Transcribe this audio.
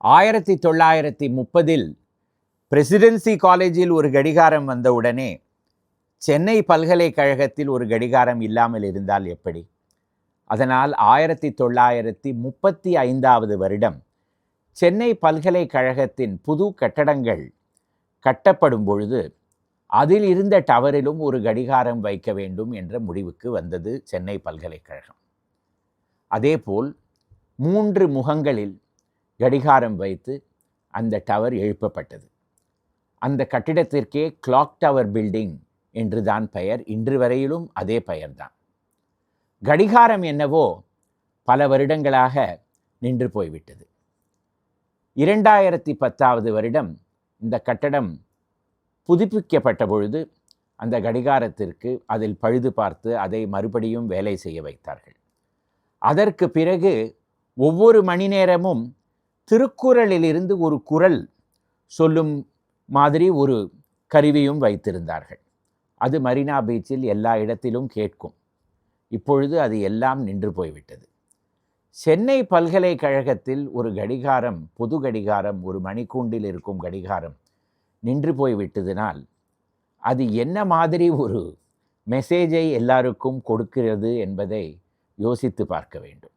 1930 presidency காலேஜில் ஒரு கடிகாரம் வந்தவுடனே சென்னை பல்கலைக்கழகத்தில் ஒரு கடிகாரம் இல்லாமல் இருந்தால் எப்படி? அதனால் 1935 வருடம் சென்னை பல்கலைக்கழகத்தின் புது கட்டடங்கள் கட்டப்படும் பொழுது அதில் இருந்த டவரிலும் ஒரு கடிகாரம் வைக்க வேண்டும் என்ற முடிவுக்கு வந்தது சென்னை பல்கலைக்கழகம். அதேபோல் 3 முகங்களில் கடிகாரம் வைத்து அந்த டவர் எழுப்பப்பட்டது. அந்த கட்டிடத்திற்கே கிளாக் டவர் பில்டிங் என்று தான் பெயர். இன்று வரையிலும் அதே பெயர்தான். கடிகாரம் என்னவோ பல வருடங்களாக நின்று போய்விட்டது. 2010 வருடம் இந்த கட்டடம் புதுப்பிக்கப்பட்ட பொழுது அந்த கடிகாரத்திற்கு அதில் பழுது பார்த்து அதை மறுபடியும் வேலை செய்ய வைத்தார்கள். அதற்கு பிறகு ஒவ்வொரு மணி நேரமும் திருக்குறளிலிருந்து ஒரு குறள் சொல்லும் மாதிரி ஒரு கருவியும் வைத்திருந்தார்கள். அது மரீனா பீச்சில் எல்லா இடத்திலும் கேட்கும். இப்பொழுது அது எல்லாம் நின்று போய்விட்டது. சென்னை பல்கலைக்கழகத்தில் ஒரு கடிகாரம், பொது கடிகாரம், ஒரு மணிக்கூண்டில் இருக்கும் கடிகாரம் நின்று போய்விட்டதினால் அது என்ன மாதிரி ஒரு மெசேஜை எல்லாருக்கும் கொடுக்கிறது என்பதை யோசித்து பார்க்க வேண்டும்.